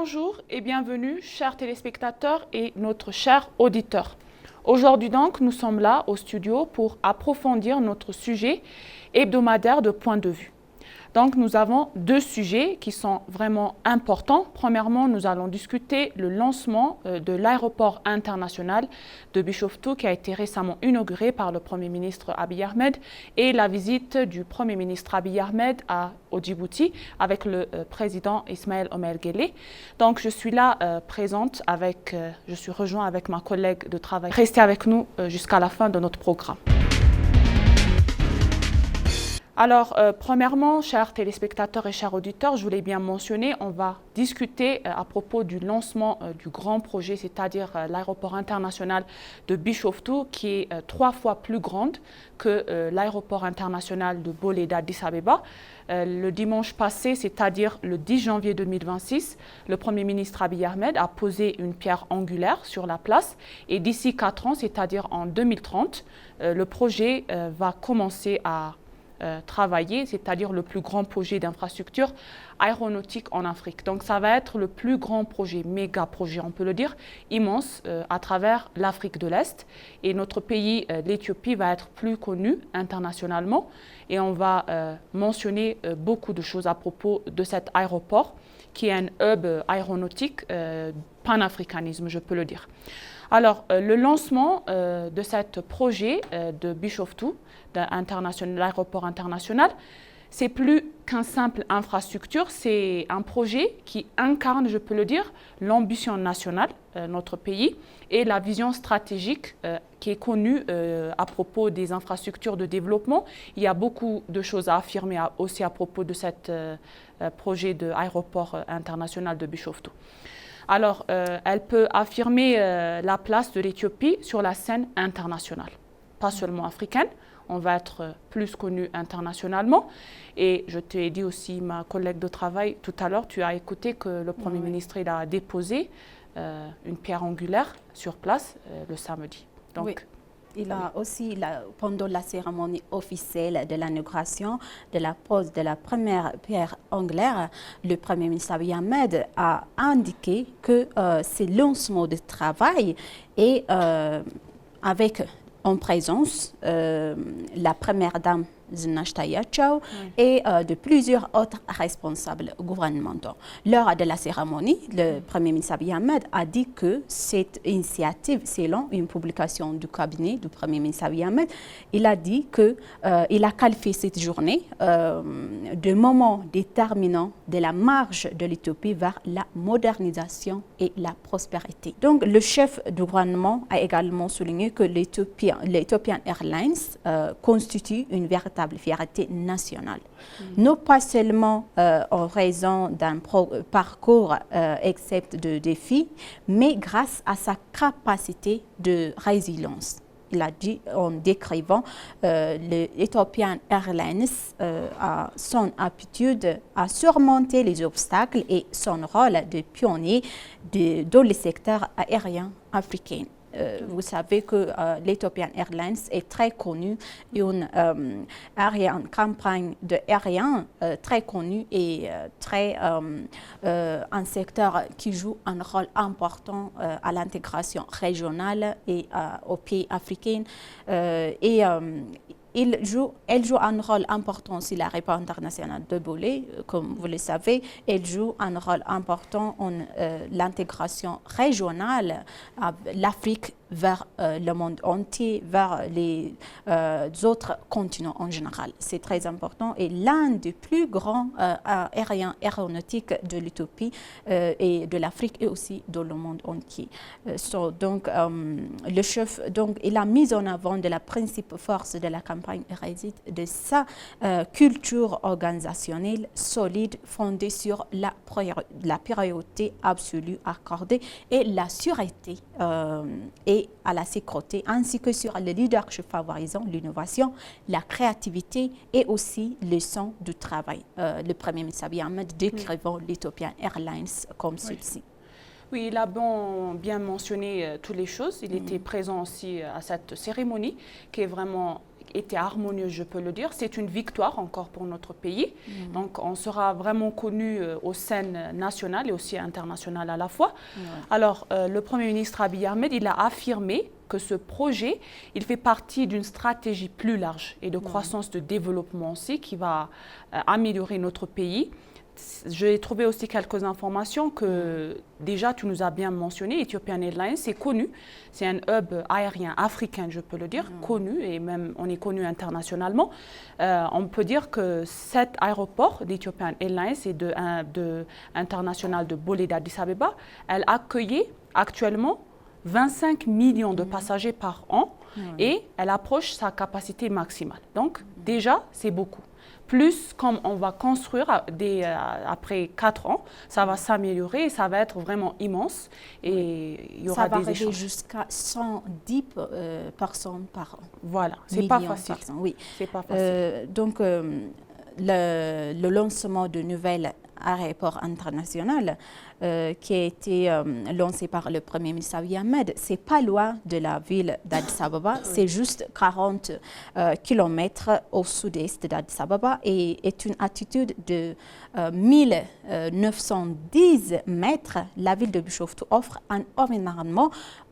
Bonjour et bienvenue, chers téléspectateurs et notre cher auditeur. Aujourd'hui donc, nous sommes là au studio pour approfondir notre sujet hebdomadaire de point de vue. Donc nous avons deux sujets qui sont vraiment importants. Premièrement, nous allons discuter le lancement de l'aéroport international de Bishoftu qui a été récemment inauguré par le Premier ministre Abiy Ahmed et la visite du Premier ministre Abiy Ahmed au Djibouti avec le président Ismaël Omer Guelleh. Donc je suis là présente je suis rejointe avec ma collègue de travail. Restez avec nous jusqu'à la fin de notre programme. Alors, premièrement, chers téléspectateurs et chers auditeurs, je voulais bien mentionner, on va discuter à propos du lancement du grand projet, c'est-à-dire l'aéroport international de Bishoftu, qui est 3 fois plus grande que l'aéroport international de Bolé d'Addis Abeba. Le dimanche passé, c'est-à-dire le 10 janvier 2026, le Premier ministre Abiy Ahmed a posé une pierre angulaire sur la place et d'ici 4 ans, c'est-à-dire en 2030, le projet va commencer à travailler, c'est-à-dire le plus grand projet d'infrastructure aéronautique en Afrique. Donc ça va être le plus grand projet, méga projet, on peut le dire, immense à travers l'Afrique de l'Est. Et notre pays, l'Éthiopie, va être plus connu internationalement. Et on va mentionner beaucoup de choses à propos de cet aéroport, qui est un hub aéronautique panafricanisme, je peux le dire. Alors, le lancement de ce projet de Bishoftu, l'aéroport international, c'est plus qu'une simple infrastructure, c'est un projet qui incarne, je peux le dire, l'ambition nationale de notre pays et la vision stratégique qui est connue à propos des infrastructures de développement. Il y a beaucoup de choses à affirmer aussi à propos de ce projet d'aéroport international de Bishoftu. Alors, elle peut affirmer la place de l'Éthiopie sur la scène internationale, pas seulement africaine. On va être plus connu internationalement. Et je t'ai dit aussi, ma collègue de travail, tout à l'heure, tu as écouté que le Premier ministre il a déposé une pierre angulaire sur place le samedi. Donc, oui. Il a aussi, pendant la cérémonie officielle de l'inauguration de la pose de la première pierre angulaire, le Premier ministre Abiy Ahmed a indiqué que ce lancement de travail est avec en présence la première dame Zinash Tayachau et de plusieurs autres responsables gouvernementaux. Lors de la cérémonie, le Premier ministre Abiy Ahmed a dit que cette initiative, selon une publication du cabinet du Premier ministre Abiy Ahmed, il a dit qu'il a qualifié cette journée de moment déterminant de la marche de l'Éthiopie vers la modernisation et la prospérité. Donc, le chef du gouvernement a également souligné que l'Ethiopian Airlines constitue une véritable fierté nationale. Non pas seulement en raison d'un parcours excepte de défis, mais grâce à sa capacité de résilience. Il a dit en décrivant l'Ethiopian Airlines à son aptitude à surmonter les obstacles et son rôle de pionnier dans le secteur aérien africain. Vous savez que l'Ethiopian Airlines est très connue, une campagne aérienne très connue et un secteur qui joue un rôle important à l'intégration régionale et aux pays africains. Elle joue un rôle important sur l'aéroport international de Bolé, comme vous le savez. Elle joue un rôle important en l'intégration régionale de l'Afrique vers le monde entier, vers les autres continents en général. C'est très important et l'un des plus grands aéronautiques de l'Éthiopie et de l'Afrique et aussi dans le monde entier. Donc, le chef, il a mis en avant de la principale force de la campagne réside de sa culture organisationnelle solide fondée sur la priorité absolue accordée et la sûreté et à la sécurité, ainsi que sur le leadership favorisant l'innovation, la créativité et aussi le sens du travail. Le Premier ministre Abiy Ahmed décrivant l'Ethiopian Airlines comme celle-ci. Oui, il a bien mentionné toutes les choses. Il était présent aussi à cette cérémonie qui est vraiment été harmonieuse, je peux le dire. C'est une victoire encore pour notre pays. Donc, on sera vraiment connu aux scènes nationales et aussi internationales à la fois. Alors, le Premier ministre Abiy Ahmed, il a affirmé que ce projet, il fait partie d'une stratégie plus large et de croissance, de développement aussi, qui va améliorer notre pays. J'ai trouvé aussi quelques informations que déjà tu nous as bien mentionné. Ethiopian Airlines, c'est connu, c'est un hub aérien africain, je peux le dire, connu, et même on est connu internationalement. On peut dire que cet aéroport d'Ethiopian Airlines et international de Bolé d'Addis Abeba, elle accueillait actuellement 25 millions de passagers par an et elle approche sa capacité maximale. Donc déjà, c'est beaucoup. Plus, comme on va construire après 4 ans, ça va s'améliorer et ça va être vraiment immense. Et il y aura des échanges. Ça va arriver jusqu'à 110 personnes par an. Voilà, c'est pas facile. Oui. C'est pas facile. Donc, le lancement de nouvel aéroport international qui a été lancé par le Premier ministre Abiy Ahmed, c'est pas loin de la ville d'Addis Ababa, c'est juste 40 km au sud-est d'Addis Ababa et est une altitude de 1910 mètres. La ville de Bishoftu offre un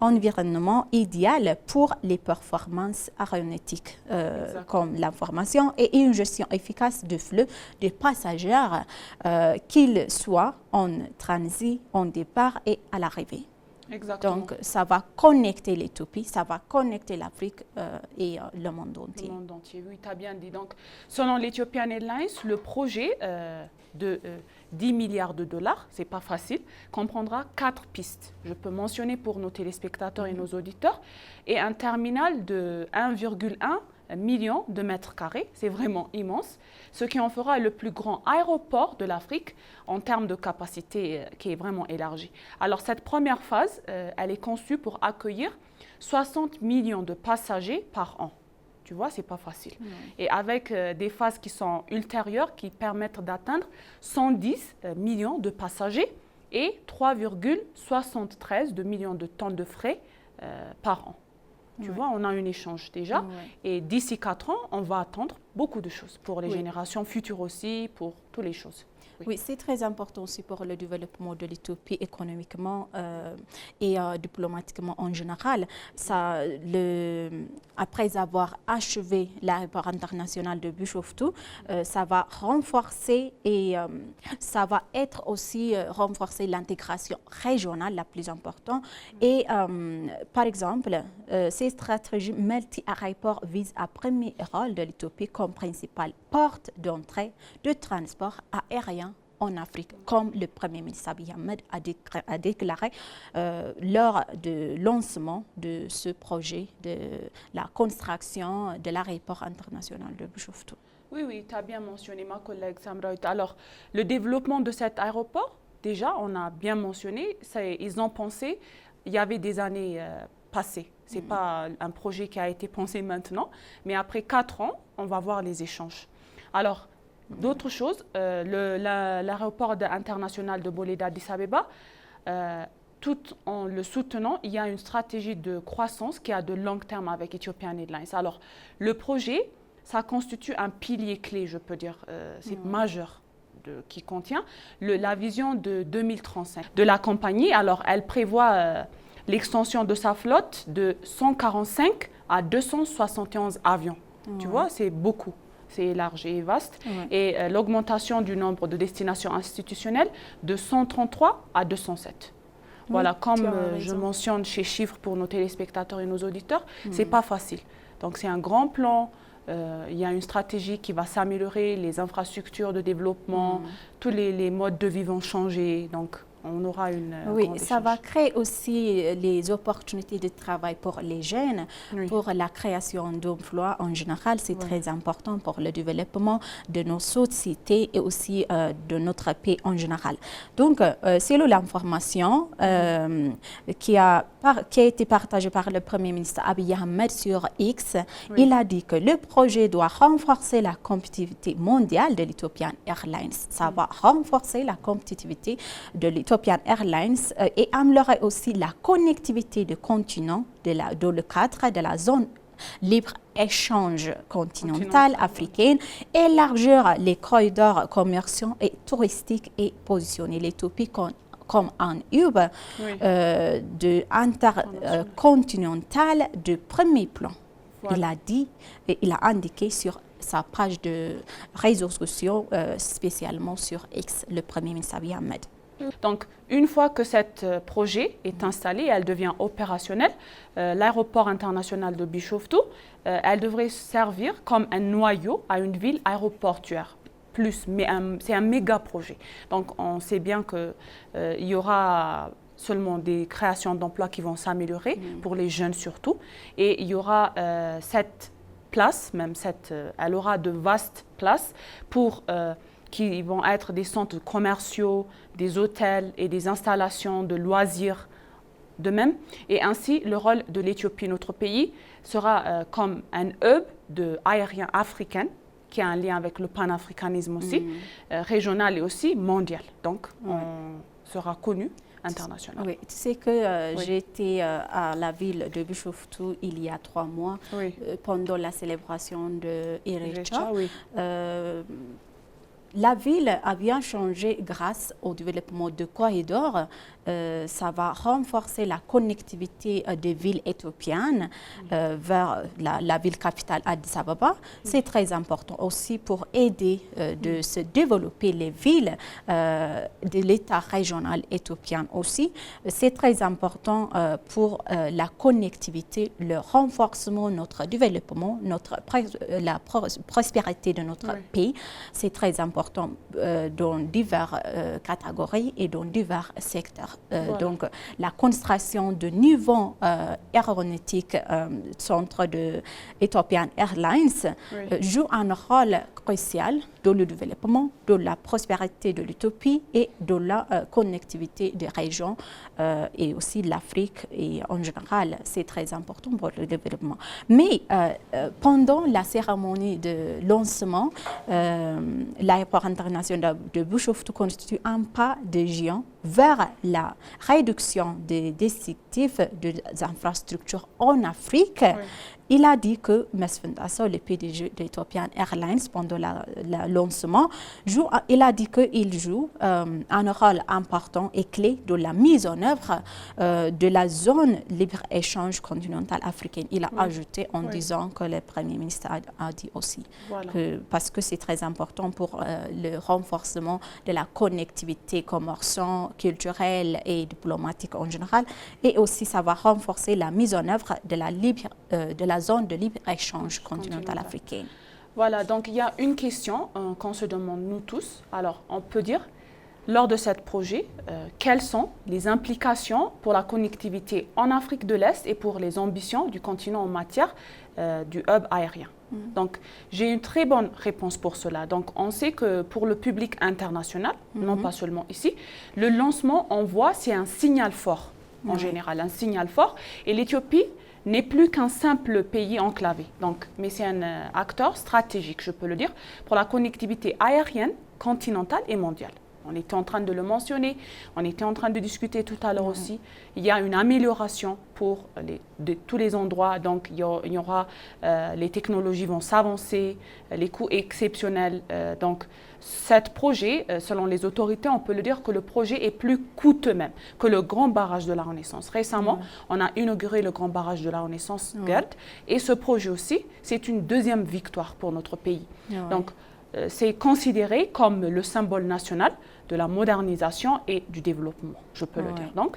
environnement idéal pour les performances aéronautiques comme l'information et une gestion efficace du flux des passagers, qu'ils soient en transit, en départ et à l'arrivée. Exactement. Donc, ça va connecter l'Éthiopie, ça va connecter l'Afrique et le monde entier. Le monde entier, oui, tu as bien dit. Donc, selon l'Ethiopian Airlines, le projet de 10 milliards de dollars, c'est pas facile, comprendra 4 pistes. Je peux mentionner pour nos téléspectateurs et nos auditeurs, et un terminal de 1,1 million de mètres carrés, c'est vraiment immense, ce qui en fera le plus grand aéroport de l'Afrique en termes de capacité qui est vraiment élargie. Alors cette première phase, elle est conçue pour accueillir 60 millions de passagers par an. Tu vois, c'est pas facile. Et avec des phases qui sont ultérieures, qui permettent d'atteindre 110 millions de passagers et 3,73 millions de tonnes de frais par an. Tu vois, on a un échange déjà. Et d'ici 4 ans, on va attendre beaucoup de choses pour les générations futures aussi, pour toutes les choses. Oui, c'est très important aussi pour le développement de l'Éthiopie économiquement et diplomatiquement en général. Après avoir achevé l'aéroport international de Bishoftu, ça va renforcer et ça va être aussi renforcer l'intégration régionale la plus importante. Et par exemple, ces stratégies multi-aéroports visent à premier rôle de l'Éthiopie comme principale porte d'entrée de transport aérien en Afrique, comme le Premier ministre Abiy Ahmed a déclaré lors du lancement de ce projet de la construction de l'aéroport international de Bishoftu. Oui, tu as bien mentionné, ma collègue Samraoui. Alors, le développement de cet aéroport, déjà, on a bien mentionné, ils ont pensé, il y avait des années passées. Ce n'est pas un projet qui a été pensé maintenant, mais après 4 ans, on va voir les échanges. Alors, d'autres choses, l'aéroport international de Bolé d'Addis Abeba, tout en le soutenant, il y a une stratégie de croissance qui a de long terme avec Ethiopian Airlines. Alors, le projet, ça constitue un pilier clé, je peux dire, c'est majeur, qui contient la vision de 2035 de la compagnie. Alors, elle prévoit l'extension de sa flotte de 145 à 271 avions. Tu vois, c'est beaucoup. C'est large et vaste. Et l'augmentation du nombre de destinations institutionnelles de 133 à 207. Voilà, comme je mentionne chez Chiffres pour nos téléspectateurs et nos auditeurs, c'est pas facile. Donc c'est un grand plan, il y a une stratégie qui va s'améliorer, les infrastructures de développement, tous les modes de vie vont changer. Donc on aura une ça va créer aussi les opportunités de travail pour les jeunes, pour la création d'emplois en général. C'est très important pour le développement de nos sociétés et aussi de notre pays en général. Donc, c'est l'information qui a été partagée par le Premier ministre Abiy Ahmed sur X. Il a dit que le projet doit renforcer la compétitivité mondiale de l'Ethiopian Airlines. Ça va renforcer la compétitivité de l'Ethiopian Airlines et améliorer aussi la connectivité du continent dans le cadre de la zone libre-échange continental africain, élargir les corridors commerciaux et touristiques et positionner l'Éthiopie comme un hub intercontinental de premier plan. Voilà. Il a indiqué sur sa page de réseaux sociaux, spécialement sur X, le Premier ministre Abiy Ahmed. Donc, une fois que ce projet est installé, elle devient opérationnelle, l'aéroport international de Bishoftu, elle devrait servir comme un noyau à une ville aéroportuaire. Mais c'est un méga projet. Donc, on sait bien qu'il y aura seulement des créations d'emplois qui vont s'améliorer, pour les jeunes surtout, et il y aura cette place, elle aura de vastes places qui vont être des centres commerciaux, des hôtels et des installations de loisirs de même. Et ainsi, le rôle de l'Éthiopie, notre pays, sera comme un hub aérien africain, qui a un lien avec le panafricanisme aussi, régional et aussi mondial. Donc, on sera connu international. Oui, tu sais que j'étais à la ville de Bishoftu il y a 3 mois, pendant la célébration de Irecha. La ville a bien changé grâce au développement de corridors. Ça va renforcer la connectivité des villes éthiopiennes vers la ville capitale Addis Ababa. C'est très important aussi pour aider de se développer les villes de l'État régional éthiopien aussi. C'est très important pour la connectivité, le renforcement, notre développement, la prospérité de notre pays. C'est très important dans diverses catégories et dans divers secteurs. Donc, la construction de nouveaux aéronautiques centre de Ethiopian Airlines joue un rôle crucial dans le développement, dans la prospérité de l'Éthiopie et dans la connectivité des régions et aussi l'Afrique et en général. C'est très important pour le développement. Mais pendant la cérémonie de lancement, l'aéroport international de Bishoftu constitue un pas de géant vers la réduction des effectifs des infrastructures en Afrique. Il a dit que Mesfin Dasso, le PDG d'Ethiopian Airlines, pendant le lancement, il a dit qu'il joue un rôle important et clé dans la mise en œuvre de la zone libre-échange continentale africaine. Il a ajouté en disant que le Premier ministre a dit aussi, parce que c'est très important pour le renforcement de la connectivité commerciale, culturelle et diplomatique en général, et aussi ça va renforcer la mise en œuvre de la zone de libre-échange continentale africaine. Voilà, donc il y a une question qu'on se demande nous tous. Alors, on peut dire, lors de ce projet, quelles sont les implications pour la connectivité en Afrique de l'Est et pour les ambitions du continent en matière du hub aérien? Donc, j'ai une très bonne réponse pour cela. Donc, on sait que pour le public international, non pas seulement ici, le lancement, on voit, c'est un signal fort, en général, un signal fort. Et l'Éthiopie n'est plus qu'un simple pays enclavé. Donc, mais c'est un acteur stratégique, je peux le dire, pour la connectivité aérienne, continentale et mondiale. On était en train de le mentionner, on était en train de discuter tout à l'heure aussi. Il y a une amélioration pour tous les endroits, donc il y aura, les technologies vont s'avancer, les coûts exceptionnels. Donc, ce projet, selon les autorités, on peut le dire que le projet est plus coûteux même que le grand barrage de la Renaissance. Récemment, on a inauguré le grand barrage de la Renaissance, GERD, et ce projet aussi, c'est une deuxième victoire pour notre pays. Donc, c'est considéré comme le symbole national de la modernisation et du développement, je peux le dire. Donc,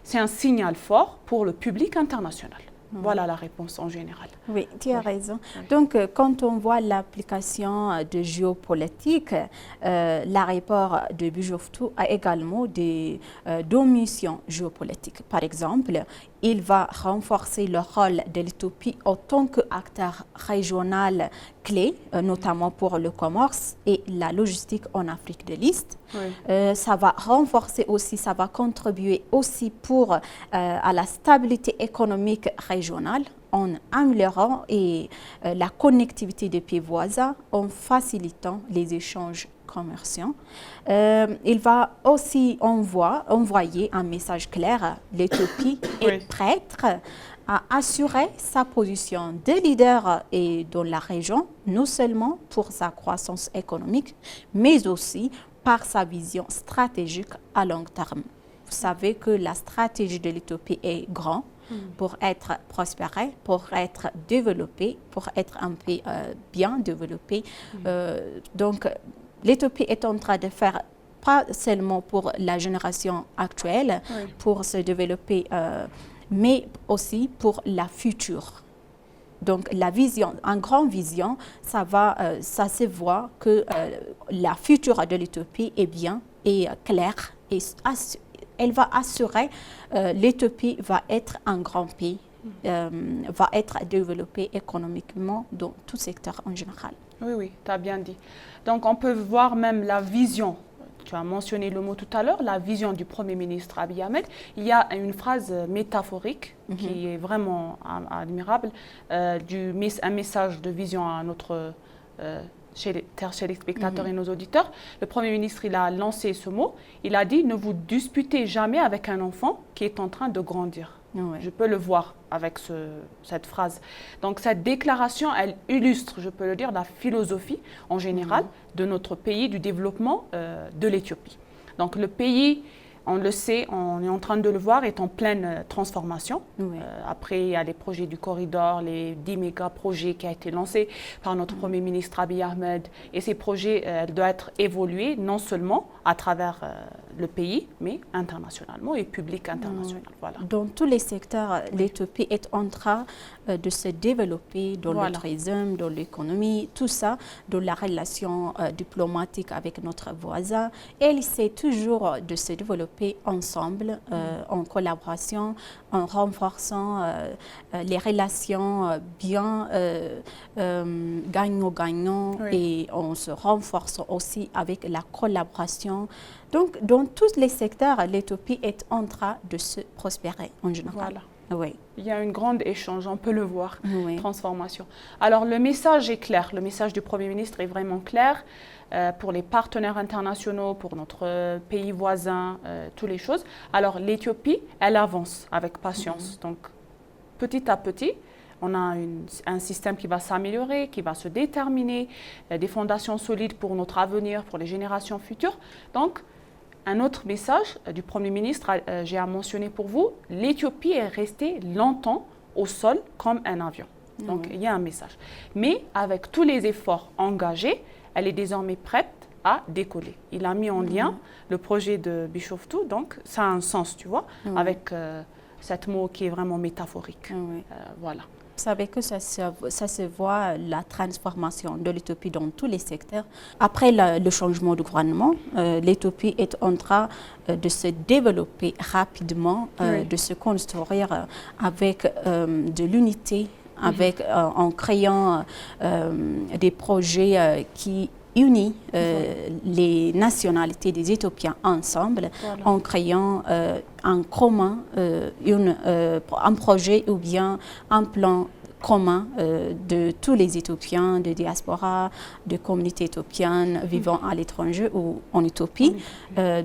c'est un signal fort pour le public international. Voilà la réponse en général. Oui, tu as raison. Donc, quand on voit l'application de géopolitique, l'aéroport de Bishoftu a également deux missions géopolitiques. Par exemple, il va renforcer le rôle de l'Éthiopie en tant qu'acteur régional clé, notamment pour le commerce et la logistique en Afrique de l'Est. Ça va renforcer aussi, ça va contribuer aussi à la stabilité économique régionale en améliorant la connectivité des pays voisins, en facilitant les échanges commerçants. Il va aussi envoyer un message clair. L'Éthiopie est prête à assurer sa position de leader dans la région, non seulement pour sa croissance économique, mais aussi par sa vision stratégique à long terme. Vous savez que la stratégie de l'Éthiopie est grande pour être prospérée, pour être développée, pour être un pays bien développé. Donc, l'Éthiopie est en train de faire pas seulement pour la génération actuelle, pour se développer, mais aussi pour la future. Donc, la vision, en grande vision, ça se voit que la future de l'Éthiopie est bien et claire. Et elle va assurer l'Éthiopie va être un grand pays, va être développée économiquement dans tout secteur en général. Oui, tu as bien dit. Donc, on peut voir même la vision. Tu as mentionné le mot tout à l'heure, la vision du Premier ministre Abiy Ahmed. Il y a une phrase métaphorique qui est vraiment admirable, un message de vision à notre chez les spectateurs et nos auditeurs. Le Premier ministre, il a lancé ce mot. Il a dit « Ne vous disputez jamais avec un enfant qui est en train de grandir ». Je peux le voir avec cette phrase. Donc cette déclaration, elle illustre, je peux le dire, la philosophie en général de notre pays, du développement de l'Éthiopie. Donc le pays, on le sait, on est en train de le voir, est en pleine transformation. Après, il y a les projets du corridor, les 10 méga-projets qui ont été lancés par notre Premier ministre Abiy Ahmed. Et ces projets doivent être évolués non seulement à travers le pays, mais internationalement et public international. Voilà. Dans tous les secteurs, l'Éthiopie est en train de se développer dans le tourisme, dans l'économie, tout ça, dans la relation diplomatique avec notre voisin. Elle essaie toujours de se développer ensemble, en collaboration, en renforçant les relations bien gagnant-gagnant et on se renforce aussi avec la collaboration. Donc, dans tous les secteurs, l'Éthiopie est en train de se prospérer en général. Oui. Il y a un grand échange, on peut le voir, transformation. Alors, le message est clair, le message du Premier ministre est vraiment clair pour les partenaires internationaux, pour notre pays voisin, toutes les choses. Alors, l'Éthiopie, elle avance avec patience. Donc, petit à petit, on a un système qui va s'améliorer, qui va se déterminer, des fondations solides pour notre avenir, pour les générations futures. Donc, un autre message du Premier ministre, j'ai à mentionner pour vous, l'Éthiopie est restée longtemps au sol comme un avion. Donc, il y a un message. Mais avec tous les efforts engagés, elle est désormais prête à décoller. Il a mis en lien le projet de Bishoftu, donc ça a un sens, tu vois, avec cet mot qui est vraiment métaphorique. Voilà. Vous savez que ça se voit, la transformation de l'Éthiopie dans tous les secteurs. Après le changement de gouvernement, l'Éthiopie est en train de se développer rapidement, de se construire avec de l'unité, en créant des projets qui unit les nationalités des Éthiopiens ensemble en créant en commun un projet ou bien un plan commun de tous les Éthiopiens, de diaspora, de communautés éthiopiennes vivant à l'étranger ou en Éthiopie.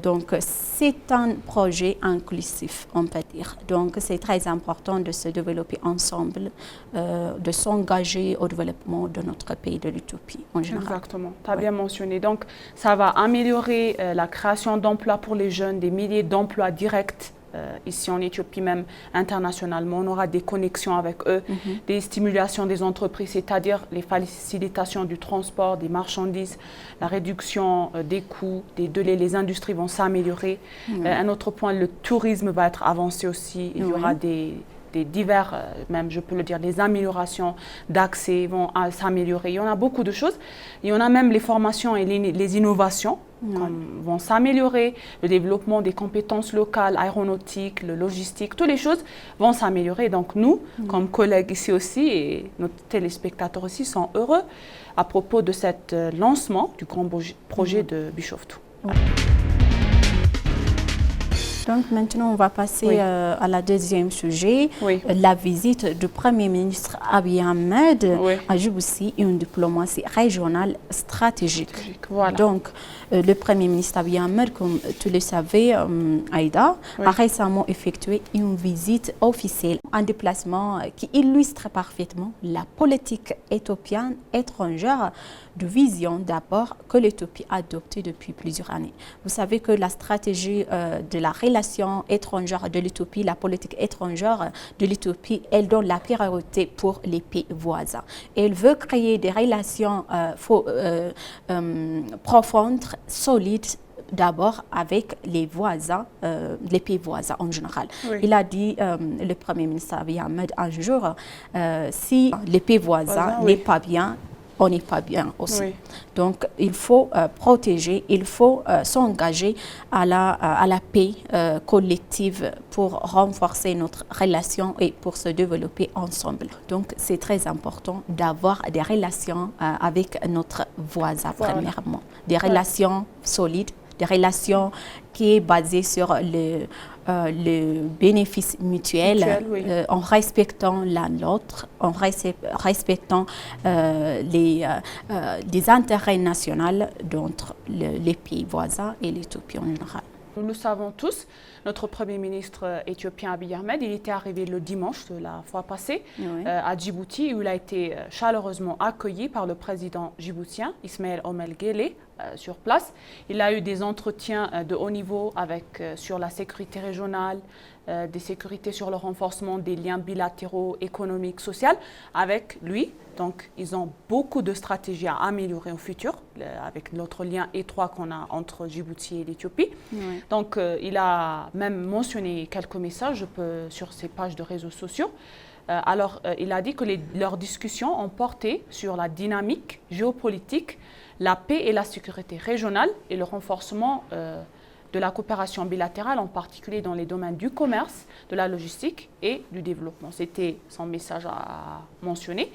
Donc, c'est un projet inclusif, on peut dire. Donc, c'est très important de se développer ensemble, de s'engager au développement de notre pays, de l'Éthiopie en général. Exactement, tu as bien mentionné. Donc, ça va améliorer la création d'emplois pour les jeunes, des milliers d'emplois directs. Ici en Éthiopie même internationalement, on aura des connexions avec eux, des stimulations des entreprises, c'est-à-dire les facilitations du transport, des marchandises, la réduction des coûts, des délais, les industries vont s'améliorer. Un autre point, le tourisme va être avancé aussi, il y aura des divers, même je peux le dire, les améliorations d'accès vont s'améliorer. Il y en a beaucoup de choses. Il y en a même les formations et les innovations vont s'améliorer. Le développement des compétences locales, aéronautiques, le logistique, toutes les choses vont s'améliorer. Donc nous, comme collègues ici aussi, et nos téléspectateurs aussi sont heureux à propos de cet lancement du grand projet de Bishoftu. Donc maintenant, on va passer à la deuxième sujet, la visite du Premier ministre Abiy Ahmed à Djibouti, une diplomatie régionale stratégique. Voilà. Donc, le Premier ministre Abiy Ahmed, comme tu le savais, Aïda, a récemment effectué une visite officielle, un déplacement qui illustre parfaitement la politique éthiopienne étrangère de vision d'abord que l'Éthiopie a adoptée depuis plusieurs années. Vous savez que la stratégie de la relation étrangère de l'Éthiopie, la politique étrangère de l'Éthiopie, elle donne la priorité pour les pays voisins. Elle veut créer des relations profondes, solides, d'abord avec les voisins, les pays voisins en général. Il a dit, le Premier ministre Abiy Ahmed, un jour, si les pays voisins n'est pas bien, on n'est pas bien aussi. Donc, il faut protéger, il faut s'engager à la paix collective pour renforcer notre relation et pour se développer ensemble. Donc, c'est très important d'avoir des relations avec notre voisin, premièrement. Des relations solides, des relations qui est basée sur le bénéfice mutuel, en respectant l'un l'autre, en respectant les intérêts nationaux d'entre les pays voisins et l'Éthiopie en général. Nous le savons tous, notre Premier ministre éthiopien Abiy Ahmed, il était arrivé le dimanche de la fois passée à Djibouti, où il a été chaleureusement accueilli par le président djiboutien Ismaël Omar Guelleh sur place. Il a eu des entretiens de haut niveau sur la sécurité régionale, des sécurités sur le renforcement des liens bilatéraux, économiques, sociaux avec lui. Donc, ils ont beaucoup de stratégies à améliorer au futur avec l'autre lien étroit qu'on a entre Djibouti et l'Éthiopie. Donc, il a même mentionné quelques messages sur ses pages de réseaux sociaux. Il a dit que leurs discussions ont porté sur la dynamique géopolitique, la paix et la sécurité régionale et le renforcement de la coopération bilatérale, en particulier dans les domaines du commerce, de la logistique et du développement. C'était son message à mentionner.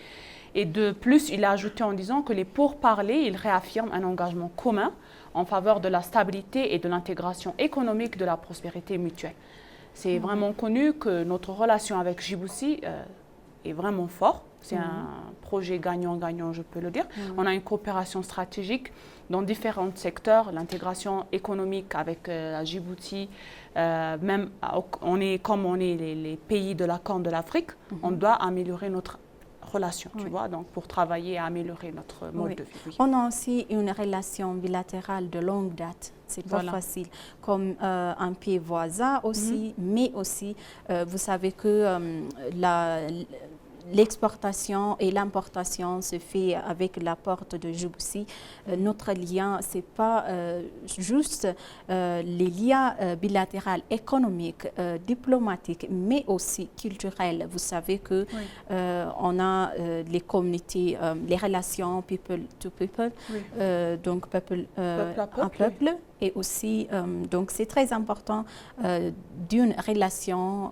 Et de plus, il a ajouté en disant que les pourparlers, il réaffirme un engagement commun en faveur de la stabilité et de l'intégration économique de la prospérité mutuelle. C'est vraiment connu que notre relation avec Djibouti est vraiment forte. C'est un projet gagnant-gagnant, je peux le dire. On a une coopération stratégique dans différents secteurs, l'intégration économique avec la Djibouti, même comme on est les pays de la Corne de l'Afrique, on doit améliorer notre relation, tu vois, donc pour travailler à améliorer notre mode de vie. On a aussi une relation bilatérale de longue date. C'est pas facile, comme un pays voisin aussi, mais aussi, vous savez que l'exportation et l'importation se fait avec la porte de Djibouti. Notre lien, ce n'est pas juste les liens bilatéraux économiques, diplomatiques, mais aussi culturels. Vous savez que on a les communautés, les relations people to people, donc peuple à peuple. Et aussi, donc c'est très important d'une relation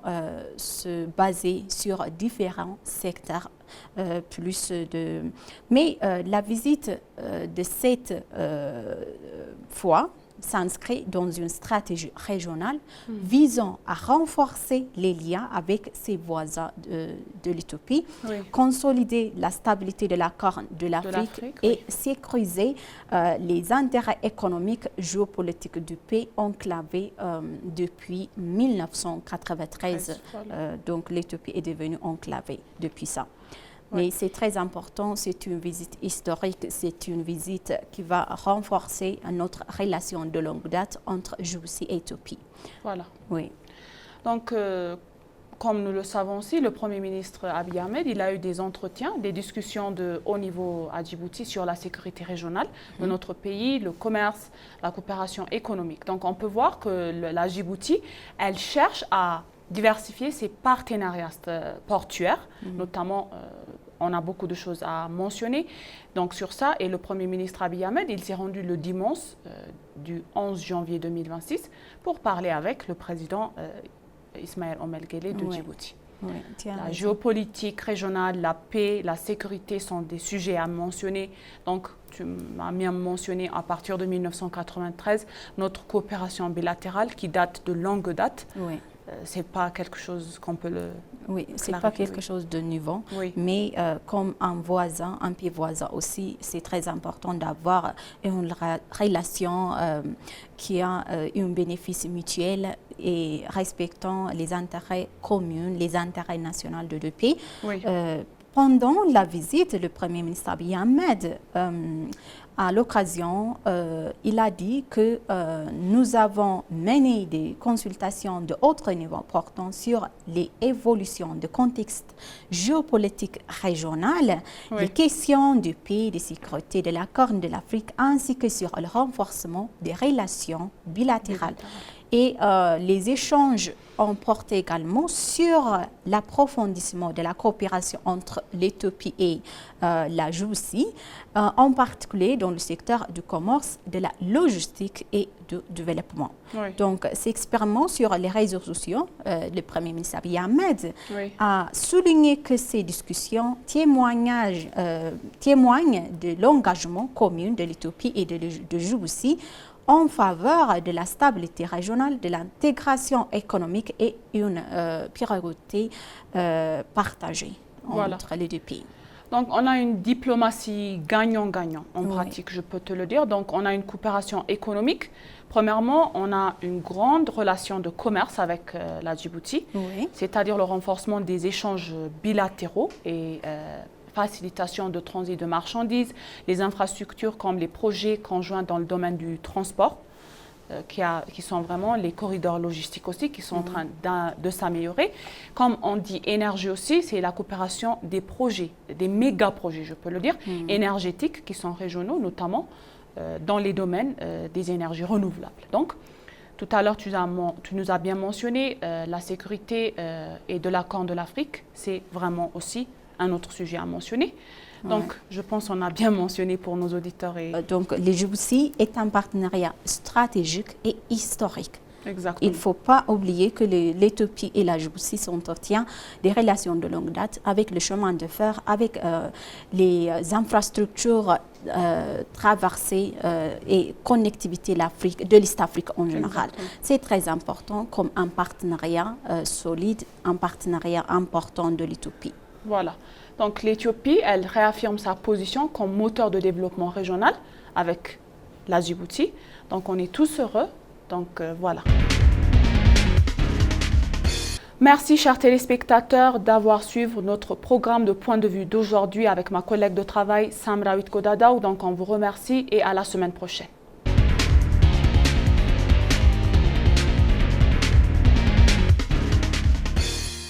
se baser sur différents secteurs. Mais la visite de cette fois s'inscrit dans une stratégie régionale visant à renforcer les liens avec ses voisins de l'Éthiopie, consolider la stabilité de la Corne de l'Afrique et sécuriser les intérêts économiques géopolitiques du pays enclavé depuis 1993. Donc l'Éthiopie est devenue enclavée depuis ça. Mais c'est très important, c'est une visite historique, c'est une visite qui va renforcer notre relation de longue date entre Djibouti et Éthiopie. Voilà. Oui. Donc, comme nous le savons aussi, le Premier ministre Abiy Ahmed, il a eu des entretiens, des discussions de haut niveau à Djibouti sur la sécurité régionale de notre pays, le commerce, la coopération économique. Donc, on peut voir que la Djibouti, elle cherche à diversifier ses partenariats portuaires, notamment, on a beaucoup de choses à mentionner donc sur ça. Et le Premier ministre Abiy Ahmed, il s'est rendu le dimanche du 11 janvier 2026 pour parler avec le président Ismaël Omar Guelleh de Djibouti. Oui, La géopolitique régionale, la paix, la sécurité sont des sujets à mentionner. Donc, tu m'as bien mentionné à partir de 1993 notre coopération bilatérale qui date de longue date. Oui. C'est pas quelque chose qu'on peut le... Oui, c'est pas quelque chose de nouveau, mais comme un voisin, un pays voisin aussi, c'est très important d'avoir une relation qui a un bénéfice mutuel et respectant les intérêts communs, les intérêts nationaux de deux pays. Oui. Pendant la visite, le Premier ministre Abiy Ahmed, à l'occasion, il a dit que nous avons mené des consultations de haut niveau portant sur les évolutions du contexte géopolitique régional, les questions du pays, de sécurité de la Corne de l'Afrique, ainsi que sur le renforcement des relations bilatérales. Et les échanges ont porté également sur l'approfondissement de la coopération entre l'Éthiopie et la Djibouti, en particulier dans le secteur du commerce, de la logistique et du développement. Oui. Donc, s'exprimant sur les réseaux sociaux, le Premier ministre Abiy Ahmed a souligné que ces discussions témoignent de l'engagement commun de l'Éthiopie et de Djibouti en faveur de la stabilité régionale, de l'intégration économique et une priorité partagée entre les deux pays. Donc, on a une diplomatie gagnant-gagnant en pratique, je peux te le dire. Donc, on a une coopération économique. Premièrement, on a une grande relation de commerce avec la Djibouti, c'est-à-dire le renforcement des échanges bilatéraux et facilitation de transit de marchandises, les infrastructures comme les projets conjoints dans le domaine du transport, qui sont vraiment les corridors logistiques aussi, qui sont en train de s'améliorer. Comme on dit énergie aussi, c'est la coopération des projets, des méga-projets, je peux le dire, énergétiques qui sont régionaux, notamment dans les domaines des énergies renouvelables. Donc, tout à l'heure, tu nous as bien mentionné la sécurité et de la Corne de l'Afrique, c'est vraiment aussi un autre sujet à mentionner. Donc, je pense qu'on a bien mentionné pour nos auditeurs. Donc, le Djibouti est un partenariat stratégique et historique. Exactement. Il ne faut pas oublier que l'Éthiopie et la Djibouti s'entretiennent des relations de longue date avec le chemin de fer, avec les infrastructures traversées et connectivité de l'Est-Afrique en général. C'est très important comme un partenariat solide, un partenariat important de l'Éthiopie. Voilà. Donc l'Éthiopie, elle réaffirme sa position comme moteur de développement régional avec la Djibouti. Donc on est tous heureux. Donc voilà. Merci chers téléspectateurs d'avoir suivi notre programme de point de vue d'aujourd'hui avec ma collègue de travail Samrawit Kodadaou. Donc on vous remercie et à la semaine prochaine.